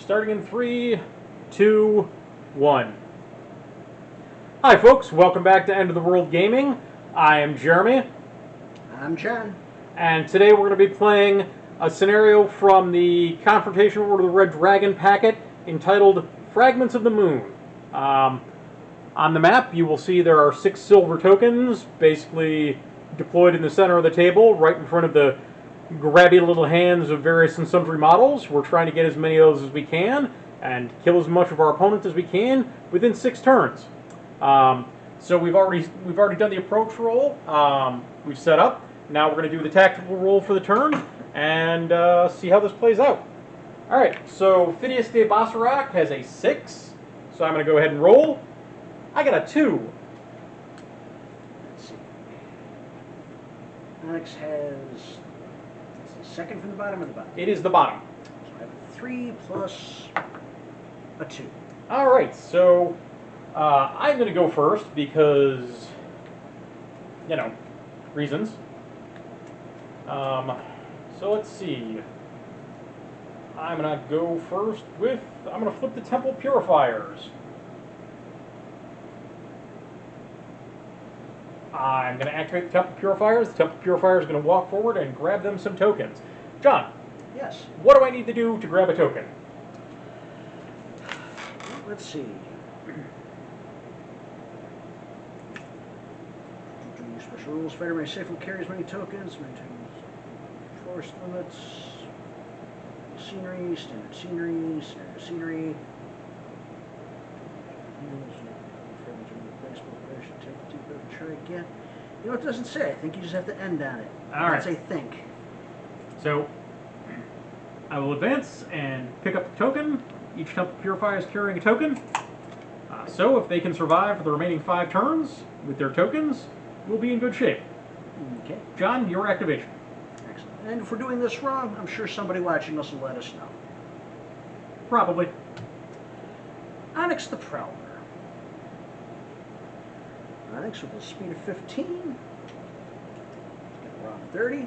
starting in 3, 2, 1. Hi folks, welcome back to End of the World Gaming. I am Jeremy. I'm John. And today we're going to be playing a scenario from the Confrontation Order of the Red Dragon packet entitled Fragments of the Moon. On the map you will see there are 6 silver tokens basically deployed in the center of the table, right in front of the grabby little hands of various and sundry models. We're trying to get as many of those as we can and kill as much of our opponents as we can within 6 turns. So we've already done the approach roll. We've set up. Now we're going to do the tactical roll for the turn and see how this plays out. All right. So Phineas de Basarac has a 6. So I'm going to go ahead and roll. I got a 2. Let's see. Alex has the second from the bottom or the bottom? It is the bottom. So I have a 3 plus a 2. All right. So I'm going to go first because, you know, reasons. So let's see. I'm going to go first with, I'm going to flip the Temple Purifiers. I'm going to activate the Temple Purifiers. The Temple Purifier is going to walk forward and grab them some tokens. John. Yes. What do I need to do to grab a token? Well, let's see. Special rules. Fighter may safely carry as many tokens. Maintains force limits. Scenery. Standard scenery. Standard scenery. Try again. You know, it doesn't say. I think you just have to end on it. All right. Say think. So I will advance and pick up the token. Each Temple Purifier is carrying a token. So if they can survive for the remaining 5 turns with their tokens, we'll be in good shape. Okay. John, your activation. Excellent. And if we're doing this wrong, I'm sure somebody watching us will let us know. Probably. Onyx the Prowler. Onyx with a speed of 15. Get around 30.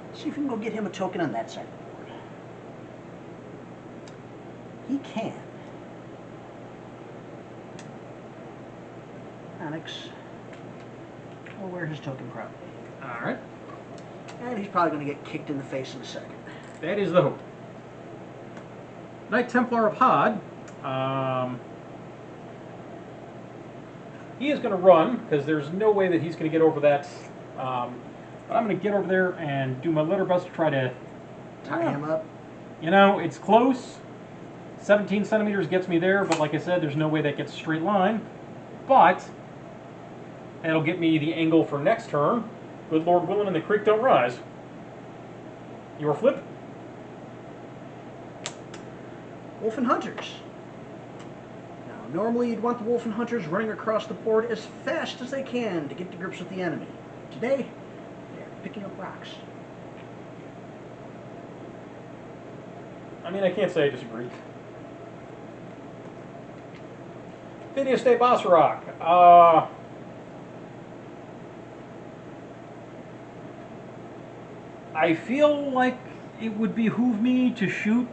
Let's see if we can go get him a token on that side of the board. He can. Onyx will wear his token proudly. All right. And he's probably going to get kicked in the face in a second. That is the hope. Knight Templar of Hod. He is going to run, because there's no way that he's going to get over that. But I'm going to get over there and do my letter best to try to tie him up. You know, it's close. 17 centimeters gets me there, but like I said, there's no way that gets a straight line. But it'll get me the angle for next turn. Good Lord willing and the creek don't rise. Your flip? Wolfen Hunters. Normally, you'd want the Wolfen Hunters running across the board as fast as they can to get to grips with the enemy. Today, they're picking up rocks. I mean, I can't say I disagree. Phineas de Basarac. I feel like it would behoove me to shoot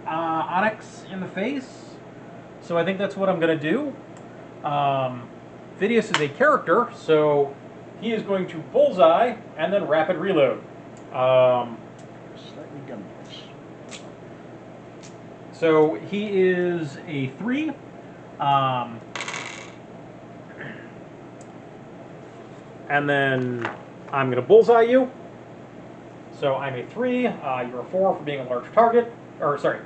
Onyx in the face. So I think that's what I'm going to do. Phineas is a character, so he is going to bullseye and then rapid reload. Slightly dumb this. So he is a 3. And then I'm going to bullseye you. So I'm a 3. You're a 4 for being a large target. Or sorry.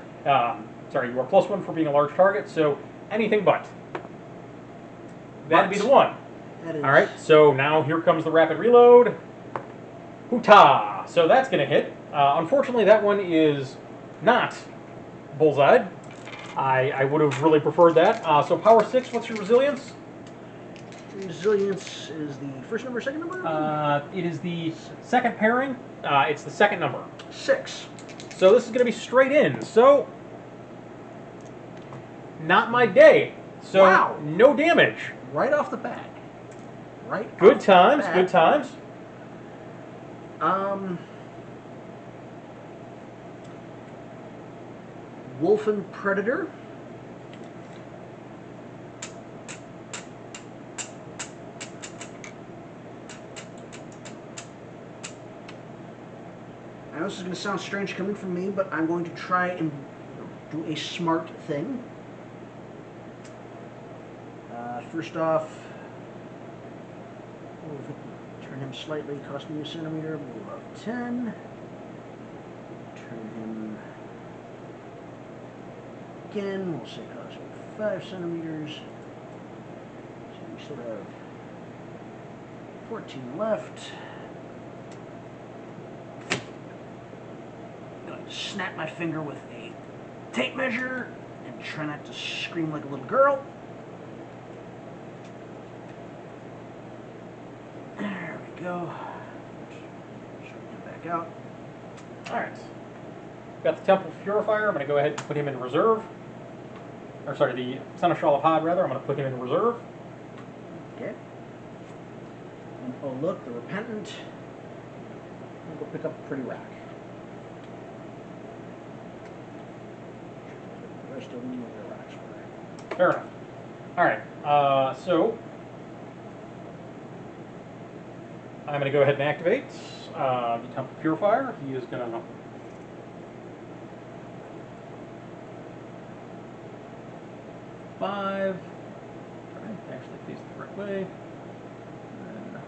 Sorry, you are +1 for being a large target, so anything but. That'd be the 1. That is. All right, so now here comes the rapid reload. Hootah! So that's going to hit. Unfortunately, that one is not bullseyed. I would have really preferred that. So power 6, what's your resilience? Resilience is the first number, second number? It is the second pairing. It's the second number. 6. So this is going to be straight in. So not my day. So wow. No damage. Right off the bat. Right. Good times. Good times. Wolfen Predator. I know this is going to sound strange coming from me, but I'm going to try and do a smart thing. First off, turn him slightly, cost me a centimeter, move up 10. Turn him again, we'll say cost me 5 centimeters. So we still have 14 left. I'm going to snap my finger with a tape measure and try not to scream like a little girl. There we go. Straighten him back out. Alright. Got the Temple Purifier. I'm going to go ahead and put him in reserve. Or sorry, the Seneschal of Hod, rather. I'm going to put him in reserve. Okay. And oh look, the Repentant. I'll go pick up a pretty rock. The rest of them with their rocks were. Fair enough. Alright, so I'm going to go ahead and activate the Temple Purifier. He is going to five. Try actually face the correct way. And then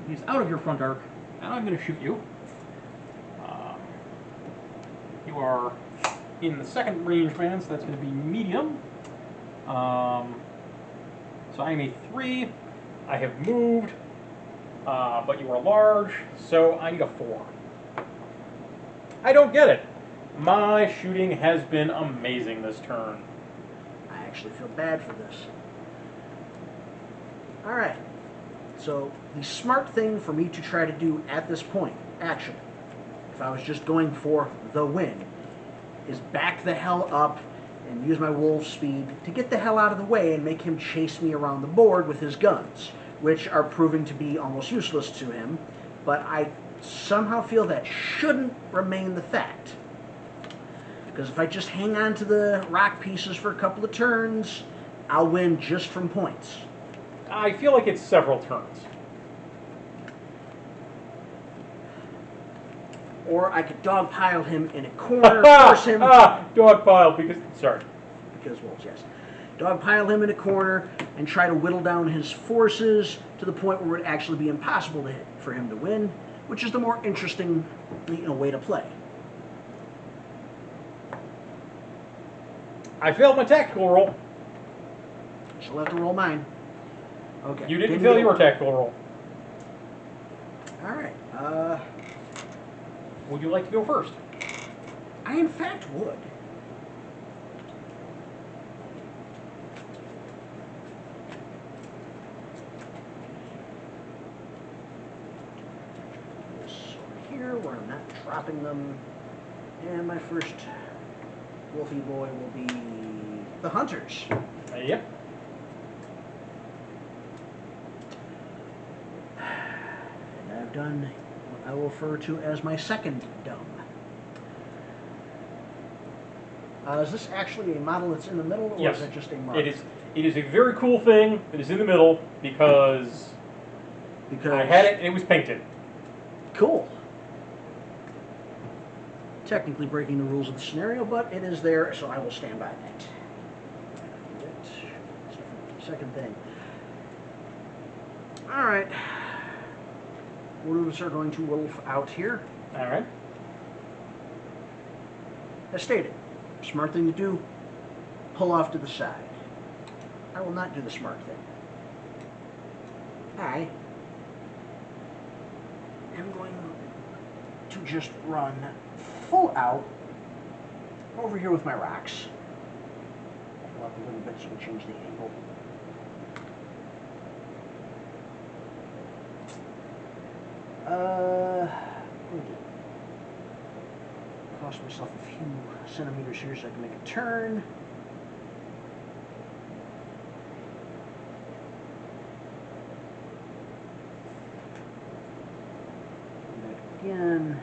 he's out of your front arc, and I'm going to shoot you. You are in the second range band, so that's going to be medium. So I'm a 3. I have moved, but you are large, so I need a 4. I don't get it. My shooting has been amazing this turn. I actually feel bad for this. Alright. So, the smart thing for me to try to do at this point, actually, if I was just going for the win, is back the hell up and use my wolf speed to get the hell out of the way and make him chase me around the board with his guns, which are proving to be almost useless to him, but I somehow feel that shouldn't remain the fact. Because if I just hang on to the rock pieces for a couple of turns, I'll win just from points. I feel like it's several turns. Or I could dogpile him in a corner, force him... Dogpile, because... Sorry. Because wolves, yes. Dogpile him in a corner and try to whittle down his forces to the point where it would actually be impossible for him to win, which is the more interesting way to play. I failed my tactical roll. She'll have to roll mine. Okay. You didn't fail your tactical roll. Alright. Would you like to go first? I in fact would. This over here where I'm not dropping them. And my first wolfy boy will be the hunters. Yep. And I've done what I will refer to as my second dumb. Is this actually a model that's in the middle, or Yes. is it just a mark? It is a very cool thing that is in the middle because I had it and it was painted. Cool. Technically breaking the rules of the scenario, but it is there, so I will stand by that. Second thing. Alright. Wolves are going to wolf out here. Alright. As stated, smart thing to do, pull off to the side. I will not do the smart thing. I am going to just run full out over here with my rocks. Pull up a little bit so we change the angle. Cost myself a few centimeters here so I can make a turn. Back again.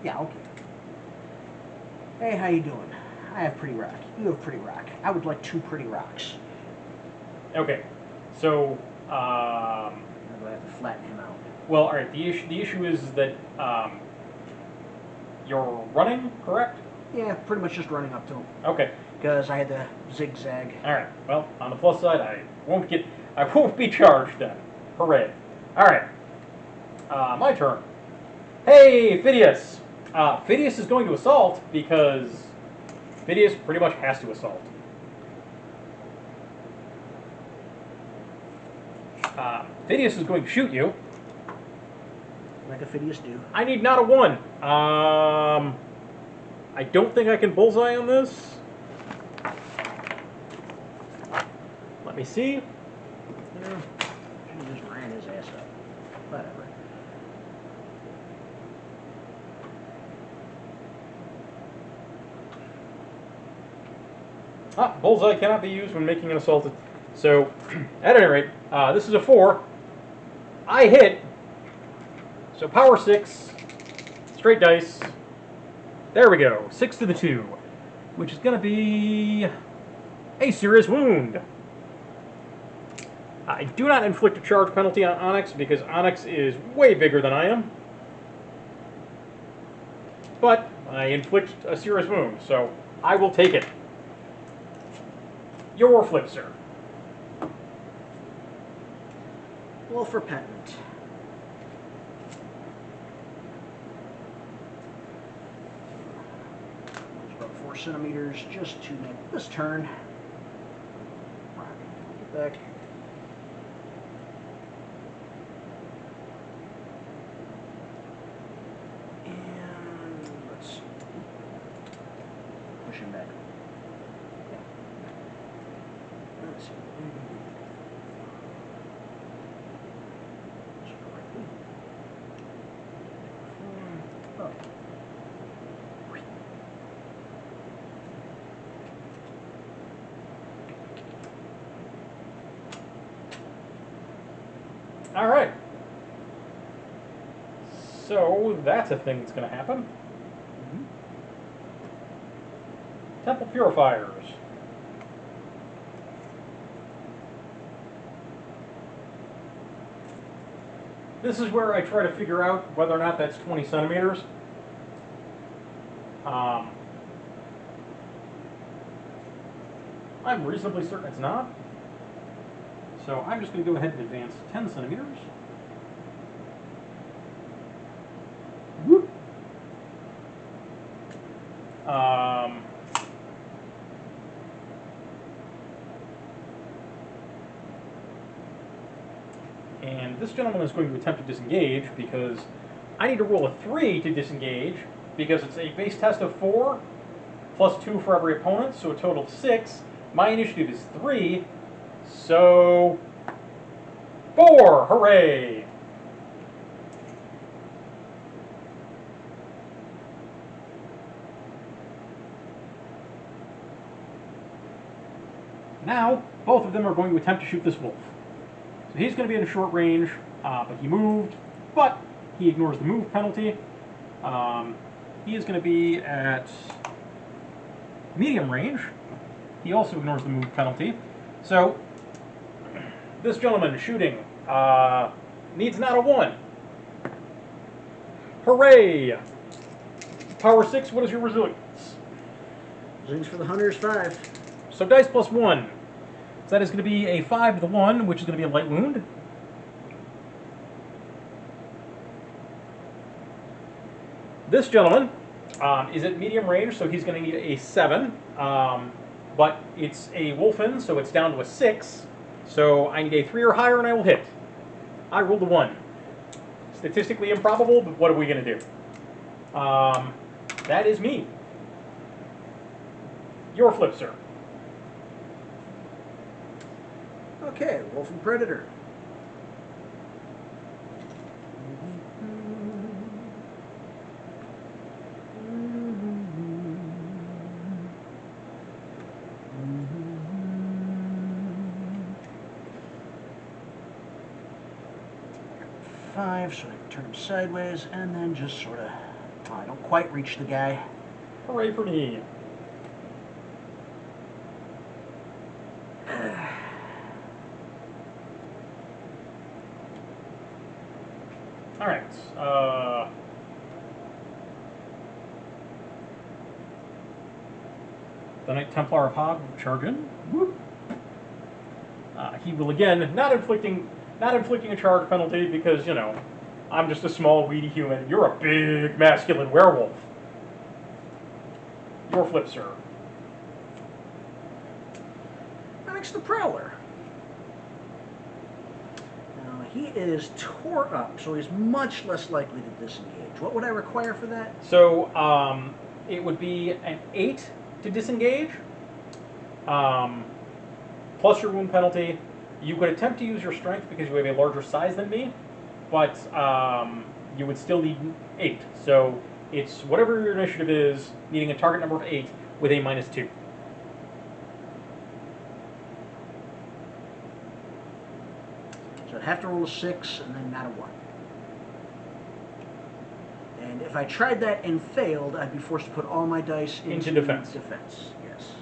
Yeah, okay. Hey, how you doing? I have pretty rock. You have pretty rock. I would like 2 pretty rocks. Okay, so Or do I have to flatten him out? well, all right. The issue is that you're running, correct? Yeah, pretty much just running up to him Okay. because I had to zigzag. All right. Well, on the plus side, I won't be charged then. Hooray! All right. My turn. Hey, Phidias. Phidias is going to assault because Phidias pretty much has to assault. Phidias is going to shoot you. Like a Phidias do. I need not a 1. I don't think I can bullseye on this. Let me see. Yeah. He just ran his ass up. Whatever. Bullseye cannot be used when making an assault. So, at any rate, this is a 4. I hit. So power 6, straight dice. There we go, 6 to the 2, which is going to be a serious wound. I do not inflict a charge penalty on Onyx because Onyx is way bigger than I am. But I inflict a serious wound, so I will take it. Your flip, sir. Wolf repentant. About 4 centimeters just to make this turn. Get back. And let's see. Push him back. Yeah. Let's see. Oh. All right. So that's a thing that's going to happen. Mm-hmm. Temple Purifiers. This is where I try to figure out whether or not that's 20 centimeters. I'm reasonably certain it's not. So I'm just going to go ahead and advance 10 centimeters. Whoop. And this gentleman is going to attempt to disengage because I need to roll a 3 to disengage because it's a base test of 4 plus 2 for every opponent, so a total of 6. My initiative is 3, so 4! Hooray! Now, both of them are going to attempt to shoot this wolf. So he's going to be in short range, but he moved, but he ignores the move penalty. He is going to be at medium range. He also ignores the move penalty. So, this gentleman shooting needs not a 1. Hooray! Power 6, what is your resilience? Zings for the hunter is 5. So dice plus 1. So that is going to be a 5 to the 1, which is going to be a light wound. This gentleman is at medium range, so he's going to need a 7. But it's a Wolfen, so it's down to a 6. So I need a 3 or higher, and I will hit. I rolled a 1. Statistically improbable, but what are we going to do? That is me. Your flip, sir. Okay, Wolf and Predator. Five, so I can turn him sideways and then just sort of Oh, I don't quite reach the guy. Hooray for me. Alright. The Knight Templar of Hog will charge in. Whoop. He will again, not inflicting a charge penalty because, you know, I'm just a small, weedy human. You're a big, masculine werewolf. Your flip, sir. Next, the Prowler. Now, he is tore up, so he's much less likely to disengage. What would I require for that? So, it would be an 8 to disengage, plus your wound penalty. You could attempt to use your strength because you have a larger size than me, but you would still need 8. So it's whatever your initiative is, needing a target number of 8 with a -2. So I'd have to roll a 6 and then not a 1. And if I tried that and failed, I'd be forced to put all my dice into defense. Defense, yes.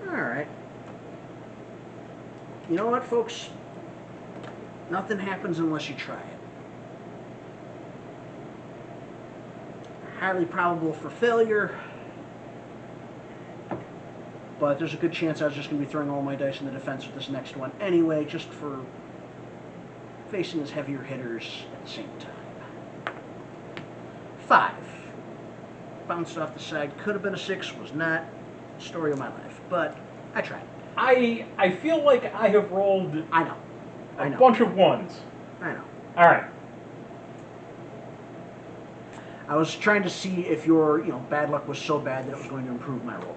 Alright. You know what, folks? Nothing happens unless you try it. Highly probable for failure, but there's a good chance I was just going to be throwing all my dice in the defense with this next one anyway, just for facing his heavier hitters at the same time. 5. Bounced off the side. Could have been a 6. Was not. Story of my life. But I tried. I feel like I have rolled I know. a bunch of 1s. I know. Alright. I was trying to see if your, bad luck was so bad that it was going to improve my roll.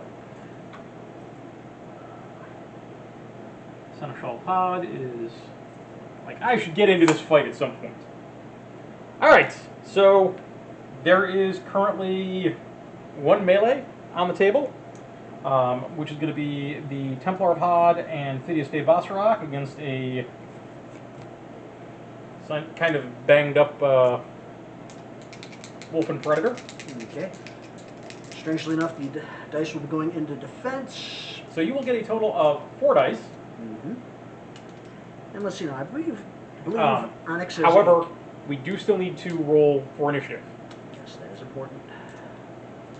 Seneschal Pod is... Like, I should get into this fight at some point. Alright, so there is currently 1 melee on the table, which is going to be the Templar of Hod and Phidias de Vassarok against a kind of banged up Wolfen Predator. Okay. Strangely enough, the dice will be going into defense. So you will get a total of 4 dice. Mm-hmm. And let's see now, I believe Onyx is... However, we do still need to roll for initiative. Yes, that is important.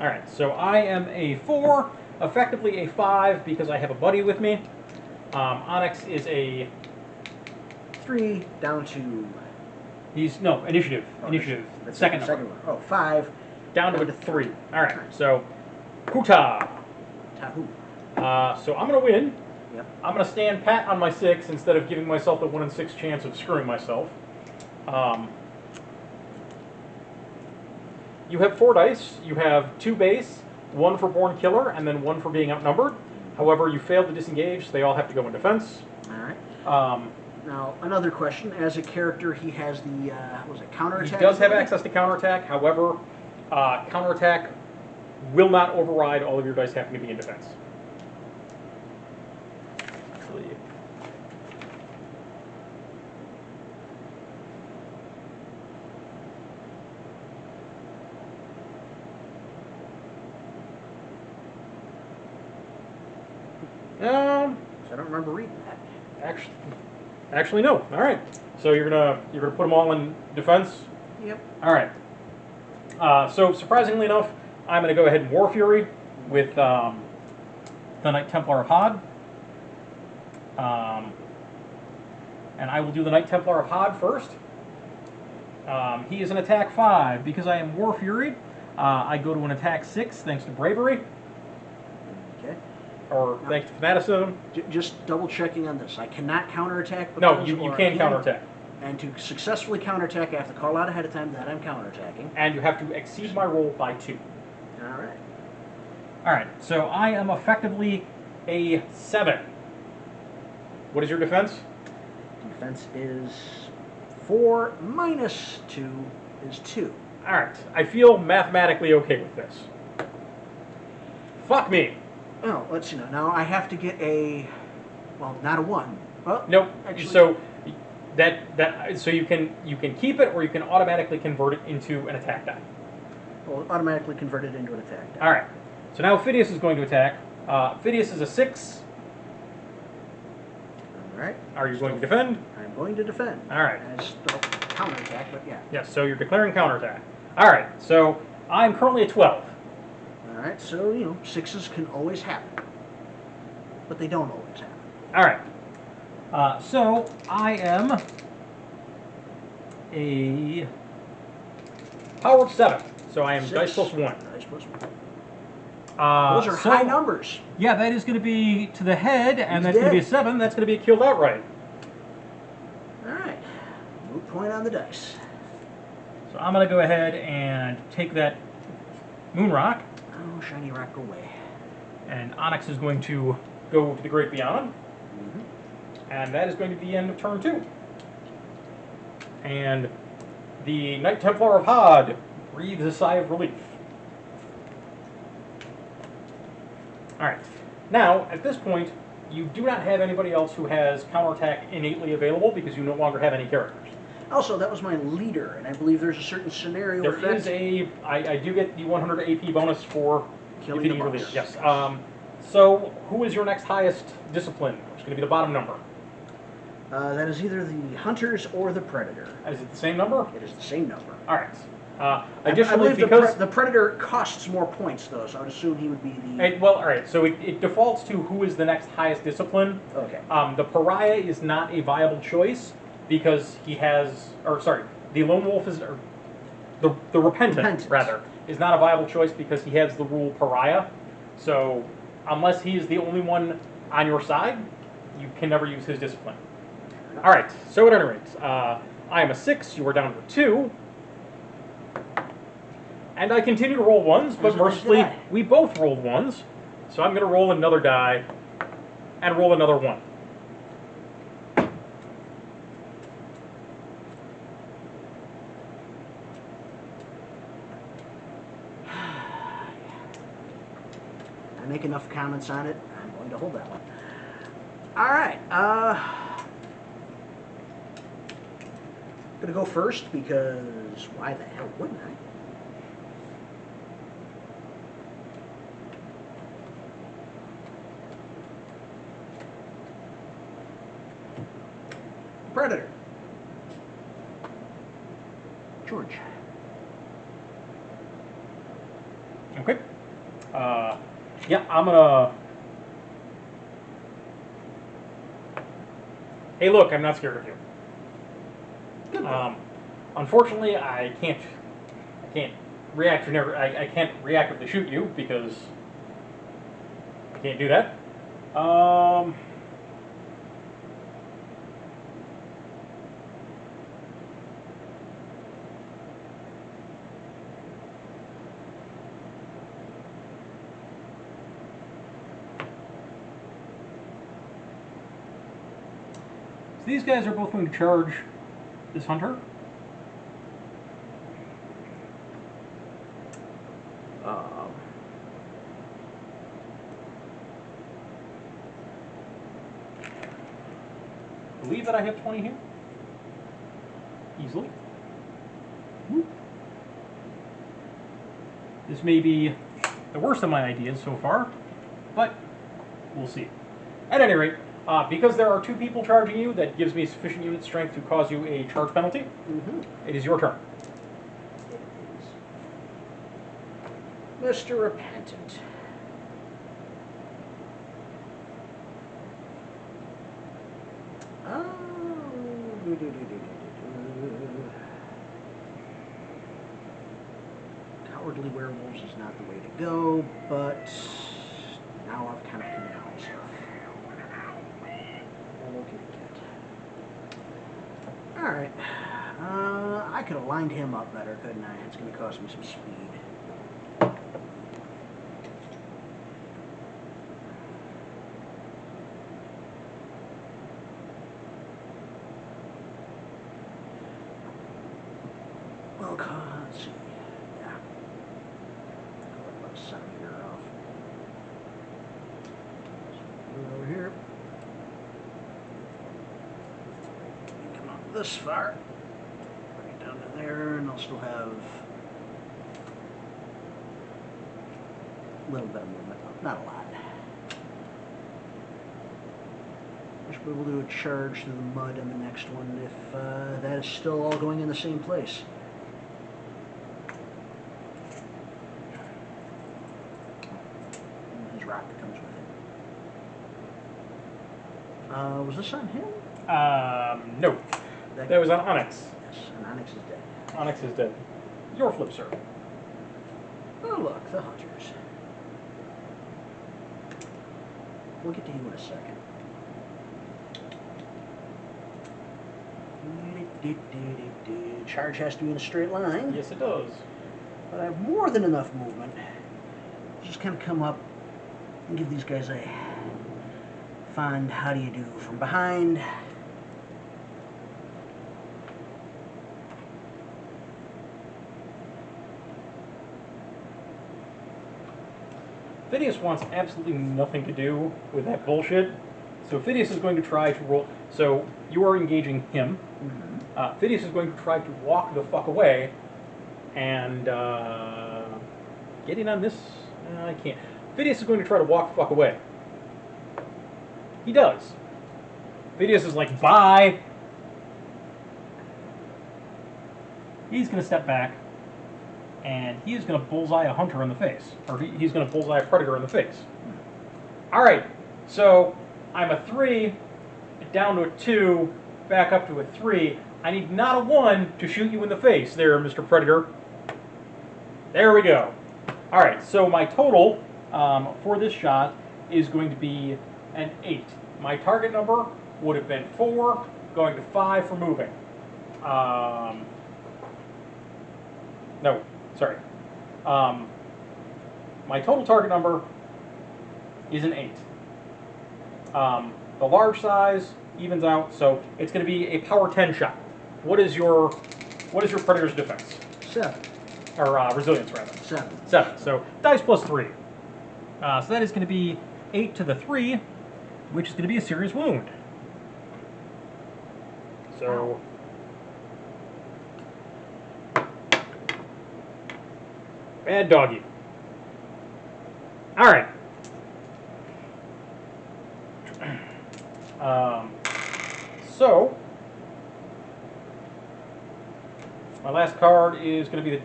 Alright, so I am a 4, effectively a 5 because I have a buddy with me. Onyx is a... 3 down to... Initiative. Initiative. Second number. one. Oh, 5. Down to a 3. Alright, so, Kuta. Tahu. So I'm going to win. Yep. I'm going to stand pat on my 6 instead of giving myself the 1 in 6 chance of screwing myself. You have 4 dice. You have 2 base, 1 for Born Killer, and then 1 for being outnumbered. However, you failed to disengage, so they all have to go in defense. Alright. Now, another question. As a character, he has the, counterattack? He does have access to counterattack. However, counterattack will not override all of your dice having to be in defense. Actually, I don't remember reading that. actually, no. All right. So you're gonna put them all in defense. Yep. All right. So surprisingly enough, I'm gonna go ahead and War Fury with the Knight Templar of Hod. And I will do the Knight Templar of Hod first. He is an attack 5 because I am War Fury. I go to an attack 6 thanks to bravery. Okay. Or thanks to fanaticism. Just double checking on this. I cannot counterattack. No, you can counterattack. And to successfully counterattack, I have to call out ahead of time that I'm counterattacking. And you have to exceed my roll by 2. Alright. Alright, so I am effectively a 7. What is your defense? Defense is 4 minus 2 is 2. Alright, I feel mathematically okay with this. Fuck me. Oh, let's see now. Now I have to get a... Well, not a 1. Well, Nope. Actually, So So you can keep it, or you can automatically convert it into an attack die. Well, automatically convert it into an attack die. All right. So now Phidias is going to attack. Phidias is a 6. All right. Are you going to defend? I'm going to defend. All right. As counterattack, but yeah. Yes. So you're declaring counterattack. All right. So I'm currently at 12. All right. So you know, 6s can always happen, but they don't always happen. All right. So I am a power of 7. So I am 6. dice plus 1. Dice plus 1. Those are high numbers. Yeah, that is going to be to the head, and He's that's going to be a dead. 7. That's going to be killed outright. All right. Moot point on the dice. So I'm going to go ahead and take that moon rock, Oh, shiny rock away. and Onyx is going to go to the Great Beyond, and that is going to be the end of turn 2. And the Knight Templar of Hod breathes a sigh of relief. Alright, now, at this point, you do not have anybody else who has counterattack innately available because you no longer have any characters. Also, that was my leader, and I believe there's a certain scenario There effect. is a... I do get the 100 AP bonus for Killing defeating the your leader. boss. Yes. So, who is your next highest discipline? It's going to be the bottom number. That is either the hunters or the predator. Is it the same number? It is the same number. Alright. I Additionally, believe because... the predator costs more points, though, so I would assume he would be the... Well, alright, so it defaults to who is the next highest discipline. Okay. The pariah is not a viable choice because he has... Or, sorry, the lone wolf is... Or, the repentant, rather, is not a viable choice because he has the rule pariah. So, unless he is the only one on your side, you can never use his discipline. Alright, so at any rate, I am a 6, you are down to 2. And I continue to roll 1s, but As a mercifully, die. we both rolled 1s. So I'm going to roll another die and roll another 1. I make enough comments on it, I'm going to hold that one. Alright, gonna go first because why the hell wouldn't I? Predator. George. Okay. Yeah, I'm gonna... Hey, look, I'm not scared of you. Unfortunately, I can't I can't reactively shoot you because I can't do that. So these guys are both going to charge this hunter. I believe that I have 20 here. Easily. Whoop. This may be the worst of my ideas so far, but we'll see. At any rate, because there are 2 people charging you, that gives me sufficient unit strength to cause you a charge penalty. It is your turn. Mr. Repentant. Cowardly werewolves is not the way to go, but now I've kind of committed myself. Hello, kitty cat. Alright. I could have lined him up better, couldn't I? It's going to cost me some speed. Well, let's see. Yeah. About a centimeter off. So, over here. Come on. this far. Bring it down to there, and I'll still have a little bit of movement. Not a lot. But we'll do a charge to the mud in the next one if that is still all going in the same place. And his rock that comes with it. Was this on him? No. That was on Onyx. Yes, and Onyx is dead. Onyx is dead. Your flip, sir. Oh look, the hunters. We'll get to you in a second. Charge has to be in a straight line. Yes, it does. But I have more than enough movement. Just kind of come up and give these guys a fond how do you do from behind. Phineas wants absolutely nothing to do with that bullshit. So Phineas is going to try to roll. So you are engaging him. Mm-hmm. Phineas is going to try to walk the fuck away, and getting on this, I can't. Phineas is going to try to walk the fuck away. He does. Phineas is like, bye. He's going to step back, and he is going to bullseye a hunter in the face, or he's going to bullseye a predator in the face. All right, so I'm a 3, down to a 2, back up to a 3. I need not a 1 to shoot you in the face there, Mr. Predator. There we go. All right, so my total for this shot is going to be an 8. My target number would have been 4, going to 5 for moving. No, sorry. My total target number is an 8. The large size evens out, so it's going to be a power 10 shot. What is your predator's defense? 7. Or resilience, rather. 7. 7. So dice plus 3. So that is going to be 8 to the 3, which is going to be a serious wound. So bad doggy. All right. So my last card is going to be the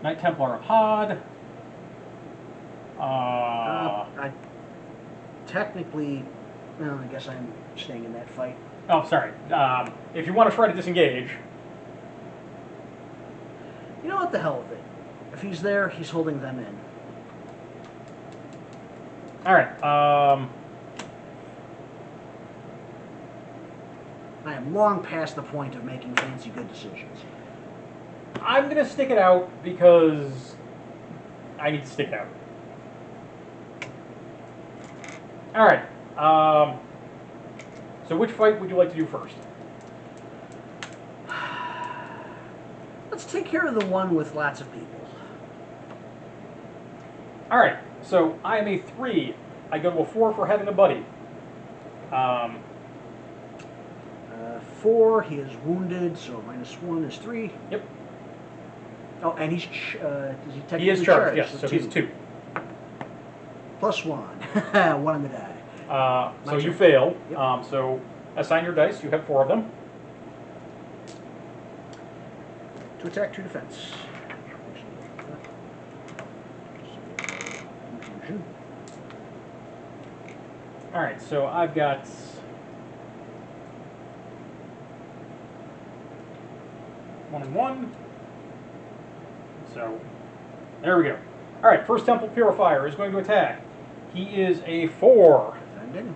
Knight Templar of Hod. I technically, well, I guess I'm staying in that fight. Oh, sorry. If you want to try to disengage. You know what, the hell with it. If he's there, he's holding them in. All right. I am long past the point of making fancy good decisions. I'm going to stick it out because I need to stick it out. All right. So which fight would you like to do first? Let's take care of the one with lots of people. All right. So I am a 3. I go to a 4 for having a buddy. 4, he is wounded, so -1 is 3. Yep. Oh, and he's is he technically He is charged, yes. So So he's 2. +1. 1 on the die. So you fail. Yep. So assign your dice. You have 4 of them. 2 attack, 2 defense. Confusion. All right. So I've got 1 and 1. So there we go. All right. First Temple Purifier is going to attack. He is a 4. Defending.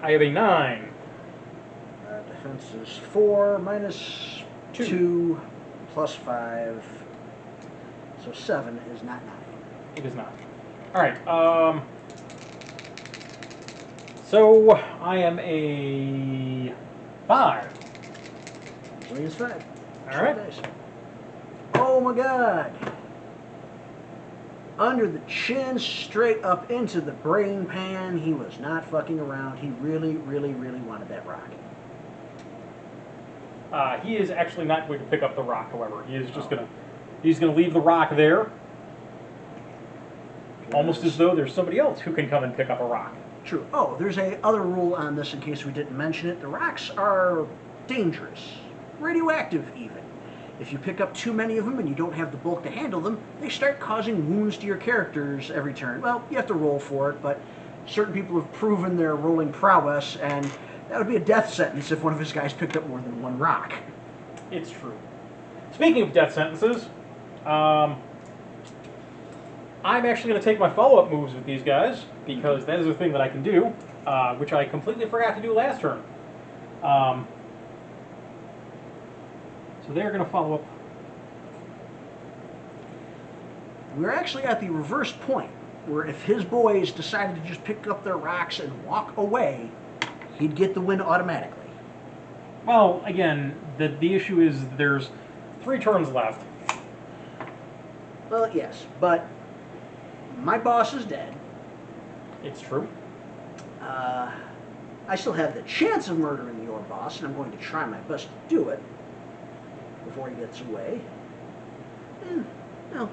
I have a 9. Defense is 4 minus 2 plus 5. So 7 is not 9. It is not. All right. So I am a 5. Resilience 5. All right. Dice. Oh my god. Under the chin, straight up into the brain pan. He was not fucking around. He really, really, really wanted that rock. He is actually not going to pick up the rock, however. He is just he's gonna leave the rock there, almost as though there's somebody else who can come and pick up a rock. True. Oh, there's a other rule on this in case we didn't mention it. The rocks are dangerous, radioactive even. If you pick up too many of them and you don't have the bulk to handle them, they start causing wounds to your characters every turn. Well, you have to roll for it, but certain people have proven their rolling prowess, and that would be a death sentence if one of his guys picked up more than one rock. It's true. Speaking of death sentences, I'm actually going to take my follow-up moves with these guys, because that is a thing that I can do, which I completely forgot to do last turn. So they're going to follow up. We're actually at the reverse point, where if his boys decided to just pick up their rocks and walk away, he'd get the win automatically. Well, again, the issue is there's 3 turns left. Well, yes, but my boss is dead. It's true. I still have the chance of murdering your boss, and I'm going to try my best to do it before he gets away. Well,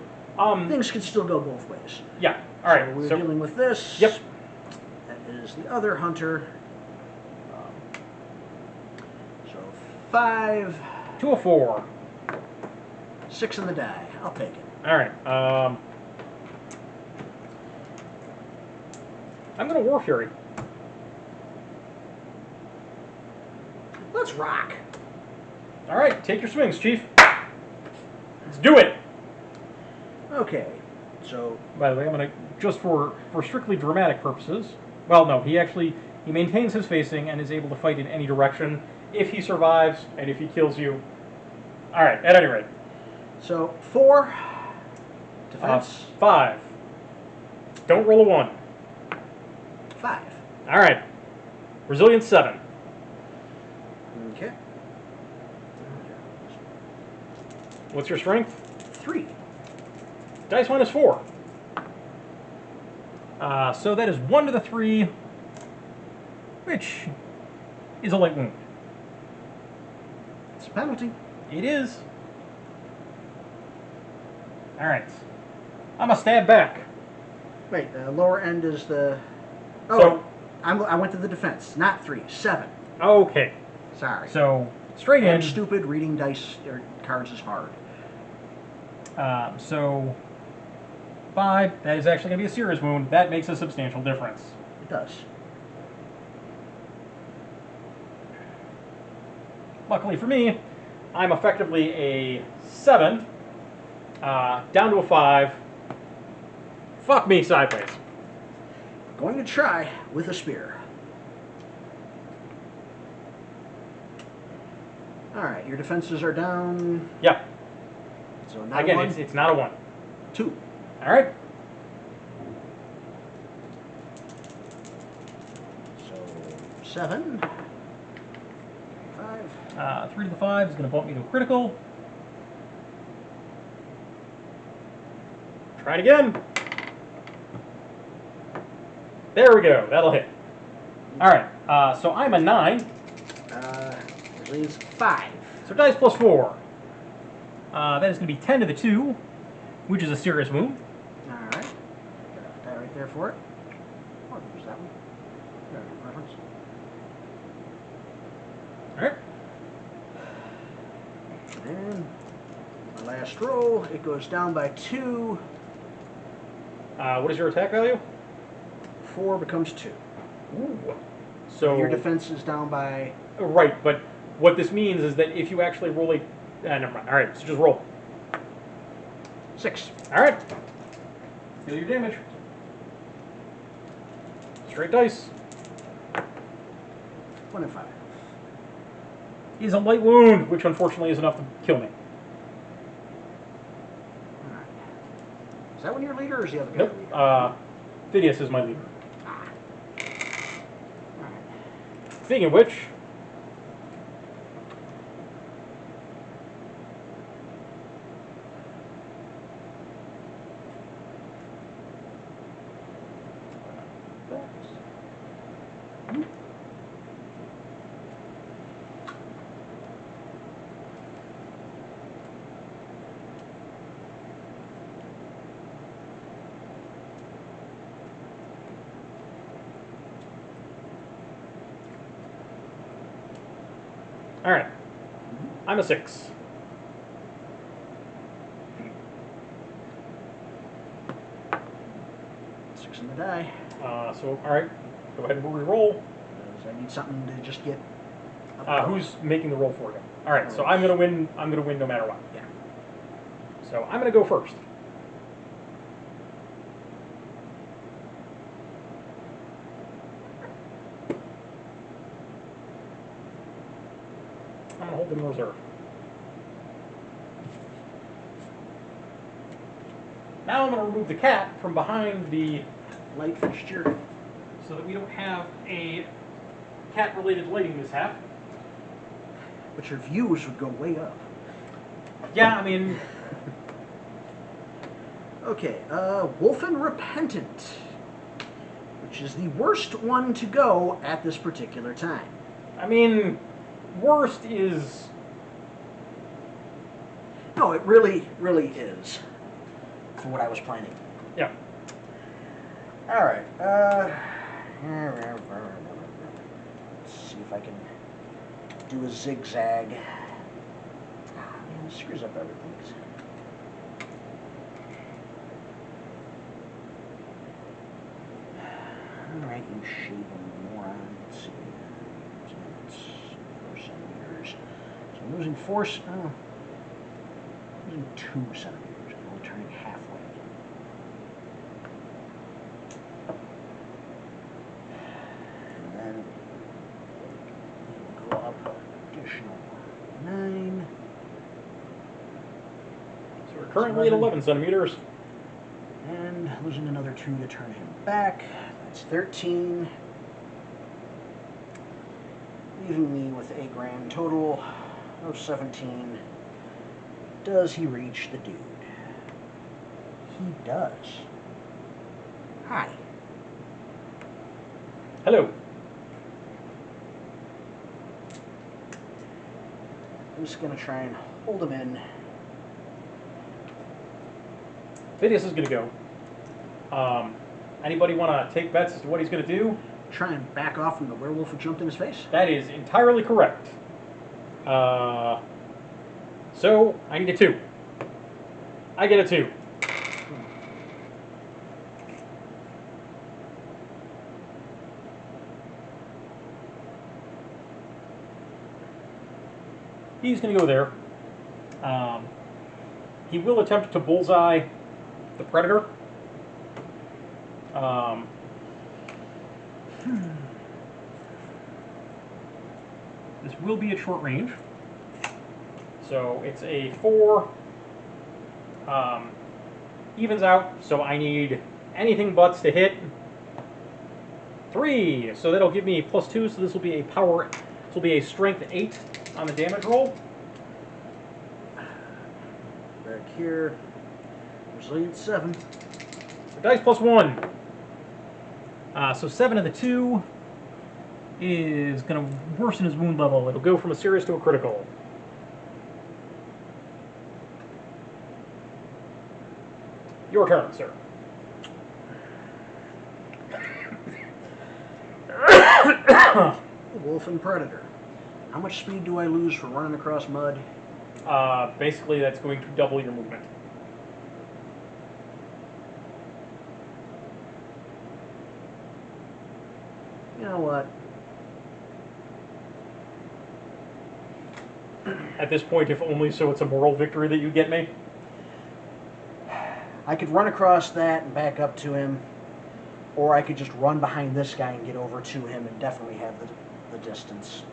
things can still go both ways. Yeah, alright. So we're dealing with this. Yep. That is the other hunter. So 5. 2 of 4. 6 in the die. I'll take it. Alright, I'm going to War Fury. Let's rock. Alright, take your swings, Chief. Let's do it! Okay, so... By the way, I'm going to, just for strictly dramatic purposes, well, no, he maintains his facing and is able to fight in any direction if he survives and if he kills you. Alright, at any rate. So, 4. Defense. 5. Don't roll a 1. 5. Alright. Resilience 7. Okay. What's your strength? 3. Dice minus 4. So that is 1 to the 3, which is a light wound. It's a penalty. It is. Alright. I'm a stab back. Wait, the lower end is the... Oh, So- I went to the defense. Not 3. 7. Okay. Sorry. So, straight I'm in. stupid. Reading dice or cards is hard. So, 5. That is actually going to be a serious wound. That makes a substantial difference. It does. Luckily for me, I'm effectively a 7. Down to a 5. Fuck me sideways. Going to try with a spear. Alright, your defenses are down. Yeah. So not Again, a 1. it's not a 1. 2. Alright. So 7. 5. 3 to the 5 is going to bump me to a critical. Try it again. There we go. That'll hit. Alright. So I'm a 9. Leaves 5. So dice plus 4. That is going to be 10 to the 2, which is a serious wound. Alright. Got a die right there for it. Oh, there's that one. There, reference. Alright. And my last roll, it goes down by 2. What is your attack value? 4 becomes 2. Ooh. So Your defense is down by... right, but what this means is that if you actually roll a... never mind. Alright, so just roll. 6. Alright. Deal your damage. Straight dice. 1 and 5. He's a light wound, which unfortunately is enough to kill me. Alright. Is that one your leader or is the other guy Nope. your leader? Phidias is my leader. Alright. Speaking of which... All right. I'm a 6. Six in the die. So, all right. Go ahead and re-roll. Because I need something to just get. Who's making the roll for you? All right. So I'm gonna win. I'm gonna win no matter what. Yeah. So I'm gonna go first. I'm gonna hold them in reserve. Now I'm gonna remove the cat from behind the Light fixture. so that we don't have a cat-related lighting mishap. But your views would go way up. Yeah, I mean, Okay, Wolfen Repentant, which is the worst one to go at this particular time. worst is No, it really, really is. For what I was planning. yeah. Alright, let's see if I can do a zigzag. Man, this screws up everything. Alright, you shaven moron. Let's see. 4 centimeters. So I'm losing losing 2 centimeters. I'm only turning halfway. And then we'll go up additional 9. So we're currently at 11 centimeters. And losing another 2 to turn him back. That's 13. Leaving me with a grand total of 17. Does he reach the dude? He does. Hi. Hello. I'm just going to try and hold him in. Phineas is going to go. Anybody want to take bets as to what he's going to do? Try and back off from the werewolf who jumped in his face. That is entirely correct. So I need a 2. I get a 2. He's going to go there. He will attempt to bullseye the predator. This will be at short range. So it's a 4. Evens out, so I need anything butts to hit. 3, so that'll give me +2, so this will be a power, this will be a strength 8 on the damage roll. Back here. Resilience 7. So dice +1. So 7 of the 2 is going to worsen his wound level. It'll go from a serious to a critical. Your turn, sir. Wolf and Predator. How much speed do I lose for running across mud? Basically, that's going to double your movement. You know what? At this point, if only so it's a moral victory that you get me. I could run across that and back up to him, or I could just run behind this guy and get over to him and definitely have the distance.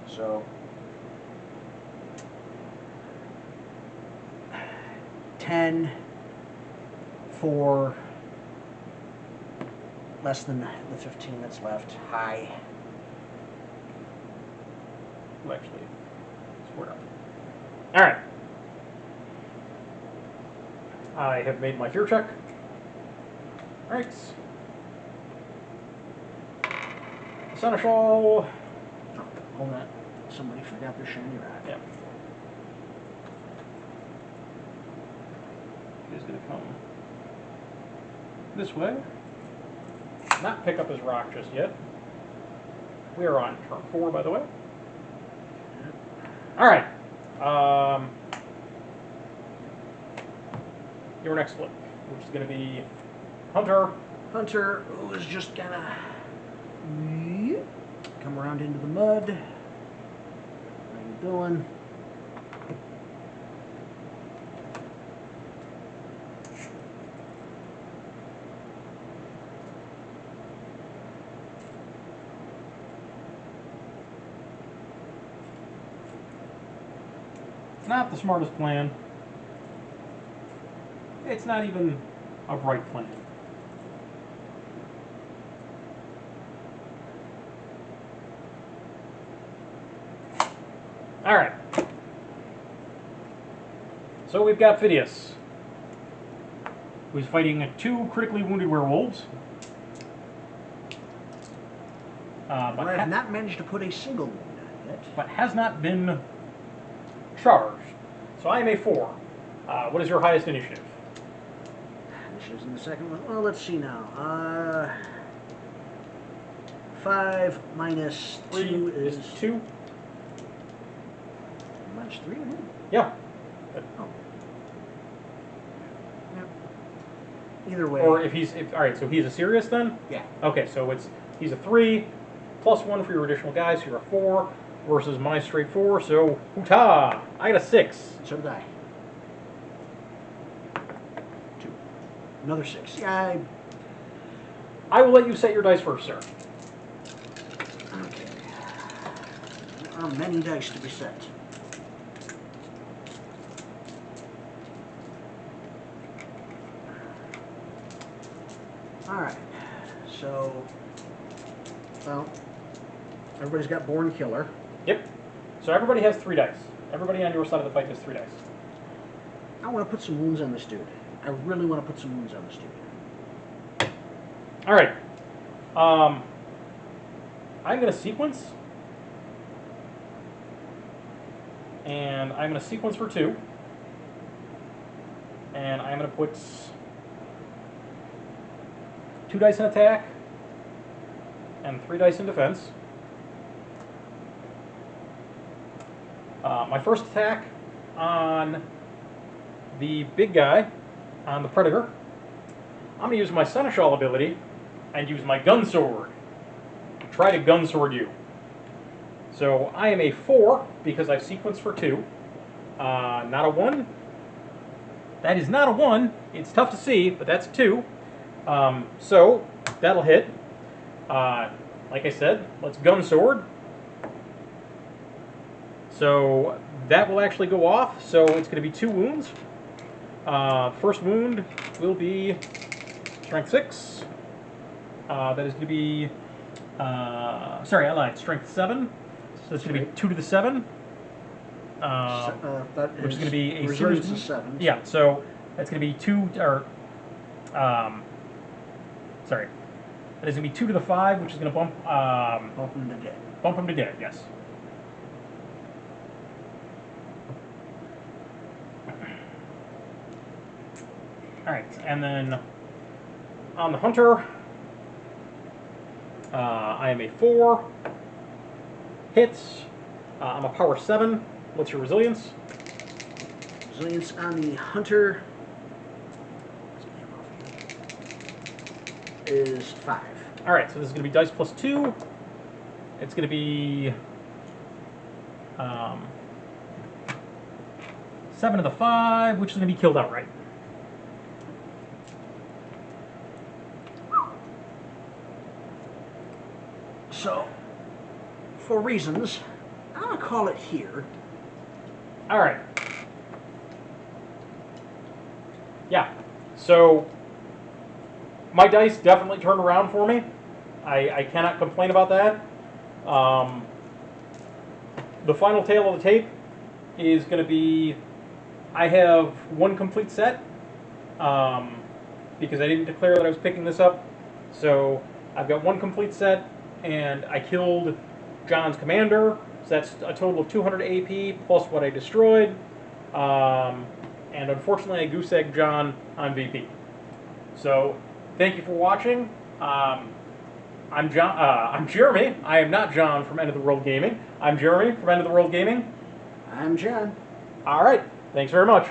So, 10 for less than the 15 that's left. High. Well, actually, square up. All right. I have made my fear check. All right. Seneschal. Oh, hold that. Somebody forgot their shiny rod. Yeah. He's going to come this way. Not pick up his rock just yet. We are on turn 4, by the way. All right. Your next flip, which is going to be Hunter. Hunter, who is just gonna come around into the mud. How you doing? It's not the smartest plan. It's not even a right plan. All right. So we've got Phidias, who's fighting 2 critically wounded werewolves. But I have not managed to put a single wound on yet. But has not been charged. So I am a 4. What is your highest initiative? Initiative's in the second one. Well, let's see now. 5 minus 2 is 2. Minus 3? Mm-hmm. Yeah. Oh. Yep. Either way. Or if all right, so he's a serious then? Yeah. Okay, so he's a 3, plus 1 for your additional guys, so you're a 4, versus my straight 4, so hoota! I got a 6. So did I. 2. Another 6. Yeah, I will let you set your dice first, sir. okay. There are many dice to be set. Alright. So, well, everybody's got Born Killer. Yep. So everybody has 3 dice. Everybody on your side of the fight has 3 dice. I want to put some wounds on this dude. I really want to put some wounds on this dude. All right. I'm going to sequence. And I'm going to sequence for 2. And I'm going to put 2 dice in attack and 3 dice in defense. My first attack on the big guy, on the Predator, I'm going to use my Seneschal ability and use my gun sword to try to gun sword you. So I am a 4 because I've sequenced for 2. Not a 1. That is not a 1. It's tough to see, but that's a 2. So that'll hit. Like I said, let's gun sword. So that will actually go off. So it's going to be 2 wounds. First wound will be strength 6. That is going to be, sorry, I lied, strength 7. So it's going to be 2 to the 7. Which is going to be a resilience series. is 7. Yeah, so that's going to be 2, or, sorry. That is going to be 2 to the 5, which is going to bump, Bump him to dead. bump him to dead, yes. Alright, and then on the Hunter, I am a 4. Hits. I'm a power 7. What's your resilience? Resilience on the Hunter is 5. Alright, so this is going to be dice plus 2. It's going to be 7 to the 5, which is going to be killed outright. So, for reasons, I'm going to call it here. Alright. Yeah, so my dice definitely turned around for me. I cannot complain about that. The final tale of the tape is going to be, I have 1 complete set, because I didn't declare that I was picking this up. So I've got 1 complete set, and I killed John's commander, so that's a total of 200 AP plus what I destroyed. And unfortunately, I goose-egged John on VP. So thank you for watching. I'm Jeremy. I am not John from End of the World Gaming. I'm Jeremy from End of the World Gaming. I'm John. All right. Thanks very much.